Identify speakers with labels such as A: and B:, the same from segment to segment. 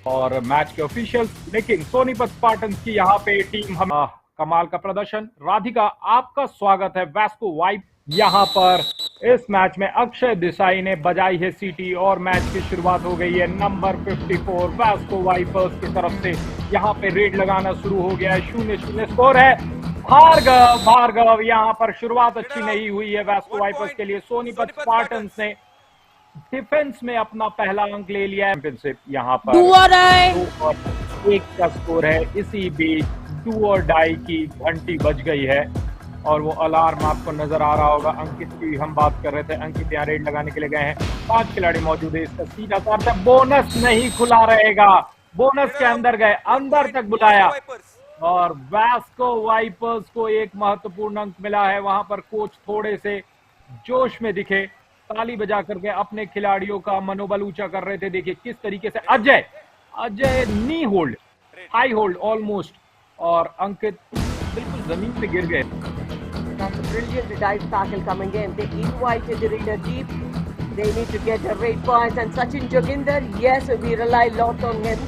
A: और मैच के ऑफिशियल्स। लेकिन सोनीपत स्पार्टन्स की यहाँ पे टीम हम कमाल का प्रदर्शन। राधिका, आपका स्वागत है वास्को वाइप। यहाँ पर इस मैच में अक्षय देसाई ने बजाई है सीटी और मैच की शुरुआत हो गई है। नंबर 54 वास्को वाइपर्स की तरफ से यहाँ पे रेड लगाना शुरू हो गया है। 0-0 स्कोर है। भार्गव यहाँ पर शुरुआत अच्छी नहीं हुई है वास्को वाइपर्स के लिए। सोनीपत स्पार्टन्स ने डिफेंस में अपना पहला अंक ले लिया है। चैंपियनशिप यहाँ पर 2-1 का स्कोर है। इसी बीच डू और डाई की घंटी बज गई है और वो अलार्म आपको नजर आ रहा होगा। अंकित की हम बात कर रहे थे, अंकित यहाँ रेड लगाने के लिए गए हैं। 5 खिलाड़ी मौजूद है। इसका सीधा तौर पर बोनस नहीं खुला रहेगा। बोनस के अंदर गए, अंदर तक बुलाया और वास्को वाइपर्स को एक महत्वपूर्ण अंक मिला है। वहां पर कोच थोड़े से जोश में दिखे, ताली बजा करके अपने खिलाड़ियों का मनोबल ऊंचा कर रहे थे। देखिए किस तरीके से अजय नी होल्ड, हाई होल्ड ऑलमोस्ट, और अंकित बिल्कुल जमीन पे गिर गए।
B: That's a brilliant dive tackle coming in. They invited the Raider deep. They need to get the rate points. And Sachin Joginder, yes, we rely a lot on him.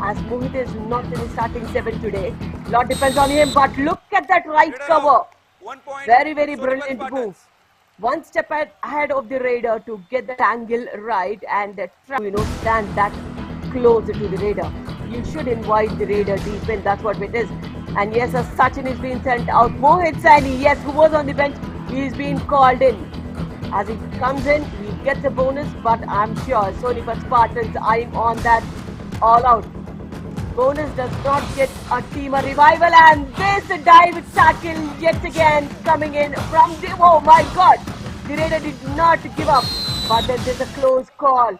B: As Mohit is not in the starting 7 today. Lot depends on him. But look at that right cover. Very, very brilliant move. One step ahead of the Raider to get the angle right and stand that close to the Raider. You should invite the Raider deep in. That's what it is. And yes, as Sachin is being sent out. Mohit Saini, yes, who was on the bench, he is being called in. As he comes in, he gets a bonus, but I'm sure Soनीपत Spartans eyeing on that all out. Bonus does not get a team a revival, and this dive tackle yet again coming in from the, oh my god, the Raider did not give up, but then there's a close call.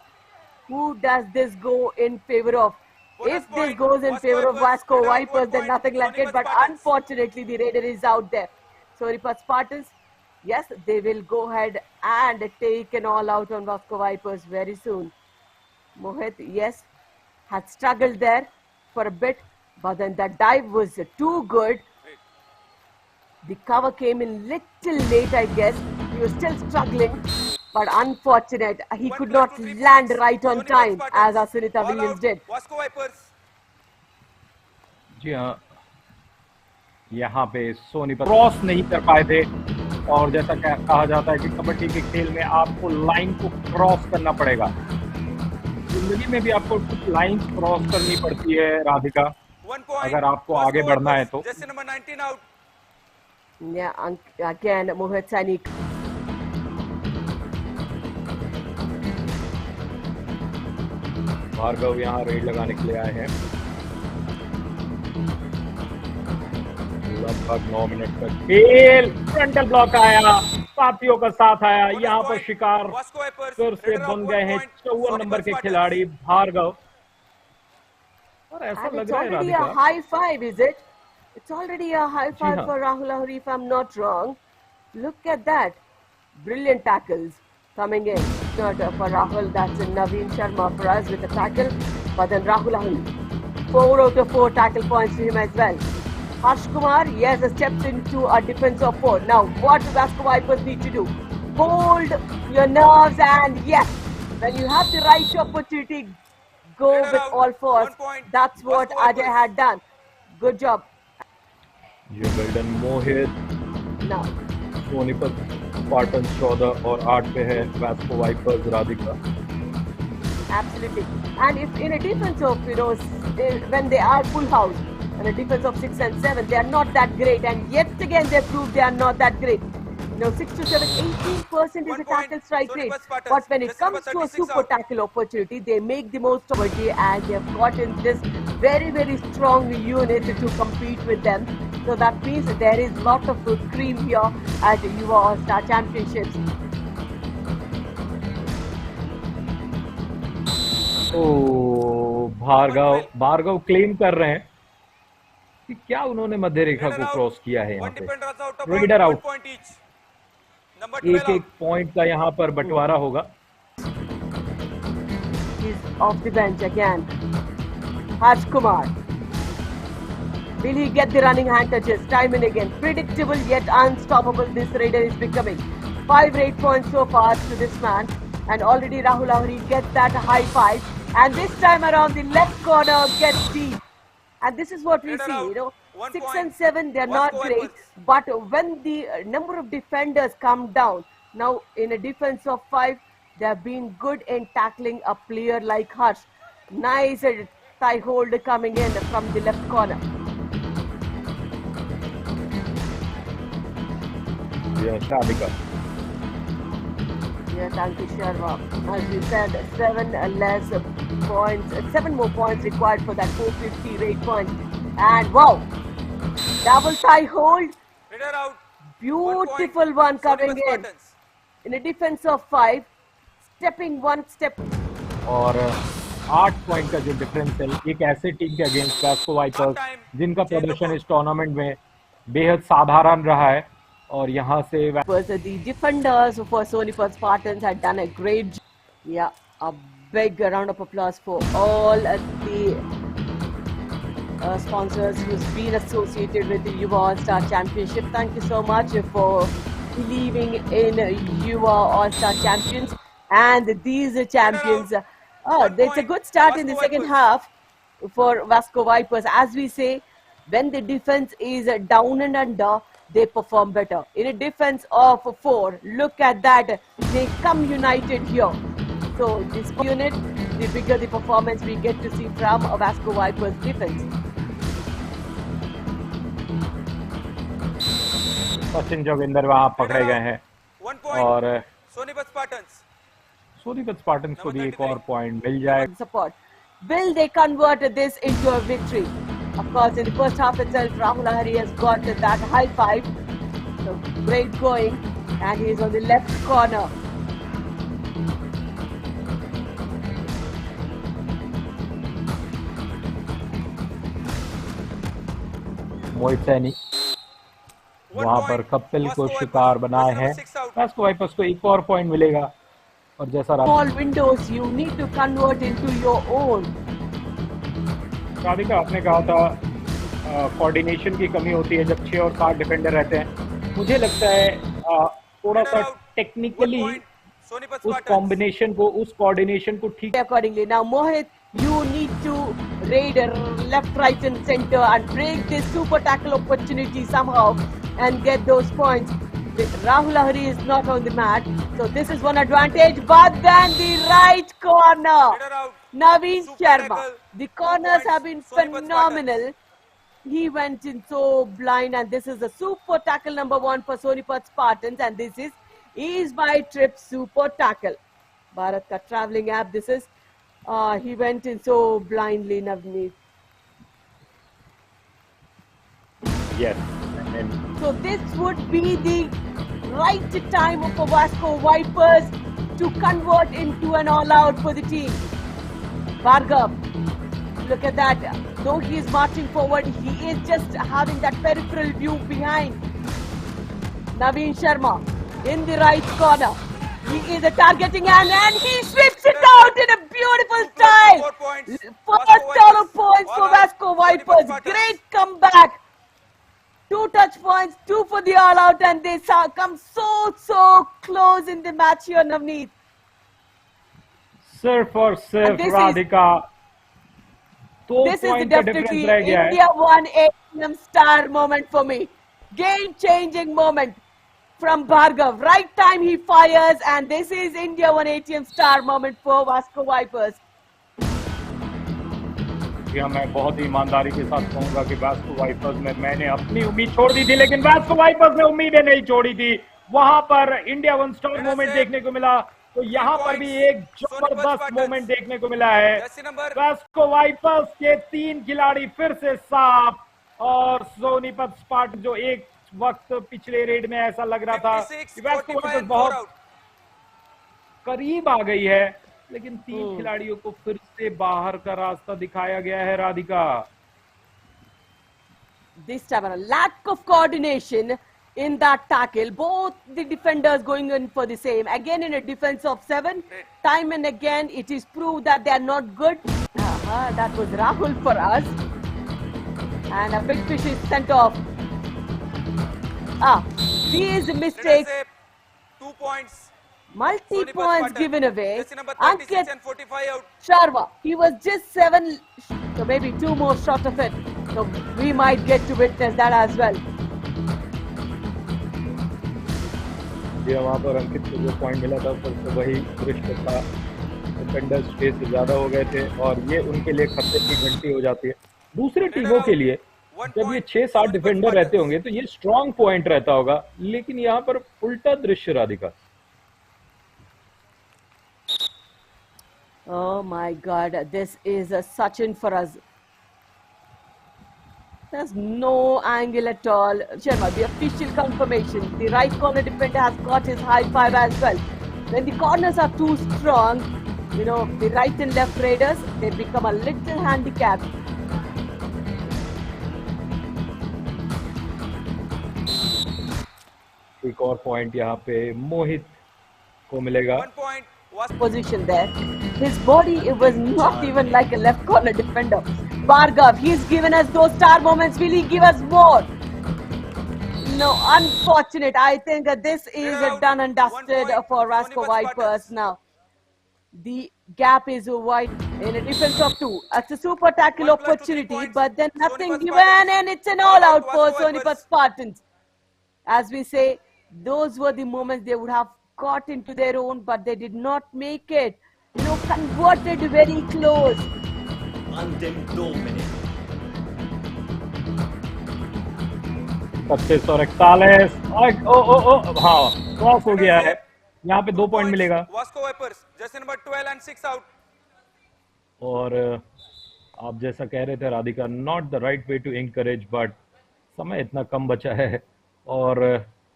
B: Who does this go in favor of? If this goes in favor of Vasco Vipers, then nothing like it. But unfortunately, the Raider is out there. Soनीपत Spartans, yes, they will go ahead and take an all out on Vasco Vipers very soon. Mohit, yes, had struggled there for a bit, but then that dive was too good. The cover came in little late, I guess. He was still struggling, but unfortunate. He could not land right on time as Sunita Williams did.
A: जी हाँ, यहाँ पे Sonipat cross नहीं कर पाए थे। और जैसा कहा जाता है कि कबड्डी के खेल में आपको लाइन को क्रॉस करना पड़ेगा। जिंदगी में भी आपको कुछ लाइन क्रॉस करनी पड़ती है राधिका, अगर आपको आगे बढ़ना है तो।
B: Yeah, again, Mohit Saini.
A: Bhargava यहाँ रेड लगाने के लिए आए हैं। लगभग 9 मिनट का खेल, फ्रंटल ब्लॉक आया, साथियों का साथ आया। यहाँ पर शिकार फिर से बन गए हैं 54 नंबर के खिलाड़ी भार्गव। और ऐसा लग रहा है Radhika,
B: a high five, is it? It's already a high five for Rahul Lahori, if I'm not wrong. Look at that. Brilliant tackles coming in. Not for Rahul, that's Naveen Sharma for us with a tackle. But then Rahul Lahori, 4 out of 4 tackle points to him as well. Harsh Kumar, yes, steps into a defense of 4. Now, what do Vasco Vipers need to do? Hold your nerves, and yes, when you have the right opportunity, go with all fours. That's what Ajay had done. Good job.
A: ये well done Mohit.
B: Now,
A: Sonipat Spartan 14 और 8 पे है Vasco Vipers Radhika.
B: absolutely. And if in a defense of, when they are full house, and a defense of 6 and 7, they are not that great. And yet again, they prove they are not that great. 6 to 7, 18% is a tackle strike rate. But when it comes to a super tackle opportunity, they make the most of it, and they have gotten this very, very strong unit to compete with them. So that means there is lot of cream here at Yuva All-Star Championships.
A: तो Bhargava claim कर रहे हैं कि क्या उन्होंने मध्य रेखा को cross किया है। यहाँ पे रेडर आउट, एक पॉइंट का यहाँ पर बंटवारा होगा।
B: He's off the bench again. Harsh Kumar. Will he get the running hand touches time and again? Predictable yet unstoppable this Raider is becoming. 5 rate points so far to this man. And already Rahul Lahori gets that high five. And this time around, the left corner gets deep. And this is what we
C: Radar
B: see,
C: out.
B: you know,
C: 1
B: 6
C: point.
B: and 7, they're not
C: Vasco
B: great.
C: Vipers.
B: But when the number of defenders come down, now in a defense of 5, they have been good in tackling a player like Harsh. Nice thigh hold coming in from the left corner.
A: Yes, Radhika.
B: Yeah, thank you, Sharma. As we said, 7 more points required for that 450 rate point. And wow, double thigh hold,
C: Radar out.
B: beautiful one coming
C: Sonipat
B: in.
C: Spartans.
B: In a defense of 5, stepping one step.
A: और 8 point का जो difference है एक ऐसे team के against Vasco wipers जिनका प्रदर्शन इस टूर्नामेंट में बेहद साधारण रहा है और यहाँ से
B: The defenders for Sonipat Spartans had done a great job. Yeah, a big round of applause for all the sponsors who's been associated with the Yuva All-Star Championship. Thank you so much for believing in Yuva All-Star Champions. And these champions, it's a good start in the second half for Vasco Vipers. As we say, when the defense is down and under, they perform better. In a defense of 4, look at that, they come united here. So this unit, the bigger the performance we get to see from a Vasco Vipers defense.
A: Sachin Joginder वहां पकड़े गए हैं
C: 1 point.
A: और
C: Sonipat Spartans.
A: Sonipat Spartans को भी एक और point मिल जाए
B: Support. Will they convert this into a victory? Of course, in the first half itself, Rahul Ahari has got that high five. So great going, and he is on the left corner.
A: मोहित सैनी वहां पर कपिल को शिकार बनाए हैं Vasco wipers को एक और point मिलेगा और जैसा
B: Small windows you need to convert into your own.
A: Radhika आपने कहा था कोऑर्डिनेशन की कमी होती है जब 6 और 7 डिफेंडर रहते हैं मुझे लगता है थोड़ा सा टेक्निकली उस कॉम्बिनेशन को उस कोऑर्डिनेशन को ठीक
B: Accordingly, now Mohit, you need to raid left, right, and center and break this super tackle opportunity somehow and get those points. Rahul Ahari is not on the mat, so this is one advantage. But then the right corner, Naveen Sharma. The corners have been phenomenal. He went in so blind, and this is a super tackle number 1 for Sonipat Spartans, and this is Ease by Trip Super Tackle. Bharat ka traveling app. This is. He went in so blindly, Navneet.
A: yes and
B: So this would be the right time for Vasco Vipers to convert into an all-out for the team. Bhargav, look at that. Though he is marching forward, he is just having that peripheral view behind. Naveen Sharma in the right corner. He is targeting and he sweeps it out in a beautiful style.
C: 4 points.
B: First total points for Vasco Vipers. Great comeback. 2 touch points, 2 for the all-out, and they come so close in the match here, Navneet.
A: सिर्फ और सिर्फ
B: this is-
A: Radhika 2
B: This is
A: point का
B: definitely
A: difference रह गया है
B: India 1 ATM star moment for me. Game-changing moment from Bhargav. Right time he fires, and this is India 1 ATM star moment for Vasco Vipers.
A: या मैं बहुत ही ईमानदारी के साथ कहूंगा कि वास्को वाइपर्स में मैंने अपनी उम्मीद छोड़ दी थी लेकिन वास्को वाइपर्स ने उम्मीदें नहीं छोड़ी थी वहां पर इंडिया 1 स्टार मोमेंट देखने को मिला तो यहाँ पर भी एक जबरदस्त मोमेंट देखने को मिला है वास्को वाइपर्स के 3 खिलाड़ी फिर से साफ और सोनीपत स्पार्ट जो एक वक्त पिछले रेड में ऐसा लग रहा था कि वास्को वाइपर्स बहुत करीब आ गई है लेकिन 3 खिलाड़ियों को फिर से बाहर का रास्ता दिखाया गया है Radhika
B: This time a lack of coordination in that tackle. Both the defenders going in for the same. Again in a defense of 7. Time and again it is proved that they are not good. That was Rahul for us. And a big fish is sent off. These mistakes.
C: 2 points.
B: Multi
C: Sonipat
B: points
C: Spartans.
B: given away.
C: Jersey number 36
B: Ankit
C: and 45 out.
B: Sharma, he was just 7, so maybe 2 more short of it. So we might get to witness that as well.
A: जी वहाँ पर अंकित को जो point मिला था फिर से वही दृश्य था। डिफेंडर्स स्पेस से ज्यादा हो गए थे और ये उनके लिए खतरे की घंटी हो जाती है। दूसरी टीमों के लिए जब ये 6-7 डिफेंडर रहते होंगे तो ये स्ट्रॉन्ग पॉइंट रहता होगा, लेकिन यहाँ पर उल्टा दृश्य Radhika.
B: Oh my God, this is a Sachin for us. There's no angle at all. Sharma, the official confirmation. The right corner defender has got his high five as well. When the corners are too strong, you know, the right and left raiders, they become a little handicapped.
A: एक और point यहाँ पे मोहित को मिलेगा।
C: 1 point was
B: Position there. His body, it was not even like a left corner defender. Bhargav, he's given us those star moments. Will he give us more? No, unfortunate. I think this is done and dusted for Vasco Vipers now. The gap is wide in a defense of 2. It's a super tackle
C: 1 plus 2
B: opportunity,
C: points.
B: but then nothing
C: Sonipat
B: given,
C: Spartans.
B: and it's an all-out for
C: Vasco
B: Sonipat
C: Vipers.
B: Spartans. As we say, those were the moments they would have got into their own, but they did not make it. You know, converted very close.
D: अंतिम 2 minute
A: 36 और 41 हाँ cross हो गया है। यहाँ पे 2 point मिलेगा।
C: Vasco Vipers. Jersey number 12 and 6 out.
A: और आप जैसा कह रहे थे Radhika, not the right way to encourage, but समय इतना कम बचा है और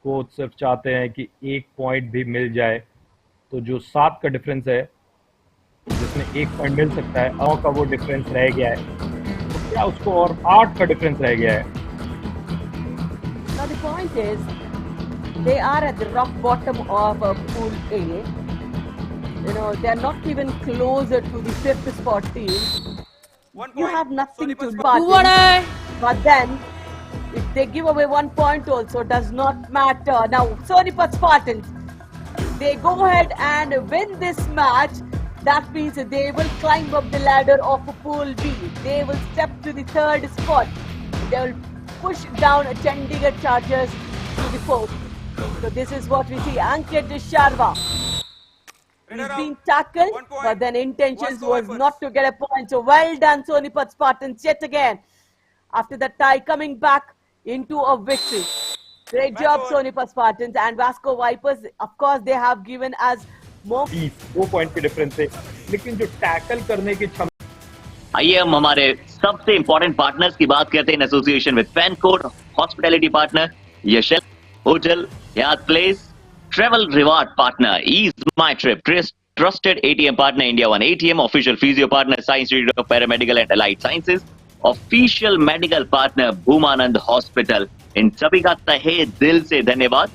A: कोच सिर्फ चाहते हैं कि 1 पॉइंट भी मिल जाए। तो जो 7 का डिफरेंस है जिसमें 1 पॉइंट मिल सकता है, 9 का वो डिफरेंस रह गया है, तो क्या उसको और 8 का डिफरेंस रह गया है।
B: Now the point is, they are at the rock bottom of Pool A. You know, they are not even closer to the 5th spot team.
C: 1 point.
B: You have nothing to
C: Sonipat
B: do.
C: Spartans.
B: But then, if they give away 1 point also, does not matter. Now, Sonipat Spartans, they go ahead and win this match. That means they will climb up the ladder of Pool B. They will step to the 3rd spot. They will push down Chandigarh Chargers to the 4th. So this is what we see. Ankit Sharma. He's
C: Runner
B: been
C: out.
B: tackled,
C: 1 point.
B: but then intentions
C: Vasco
B: was
C: Vipers.
B: not to get a point. So well done, Sonipat Spartans, yet again. After the tie, coming back into a victory. Great
C: Match
B: job,
C: over.
B: Sonipat Spartans. And Vasco Vipers, of course, they have given us more.
A: 2 point के difference से, लेकिन जो tackle करने की क्षमता
D: आइए हम हमारे सबसे इंपॉर्टेंट पार्टनर्स की बात करते हैं in association with FanCode hospitality partner Yashal hotel याद place travel reward partner ease my trip trusted ATM partner India one ATM official physio partner science institute of paramedical and allied sciences official medical partner Bhumanand hospital. इन सभी का तहे दिल से धन्यवाद।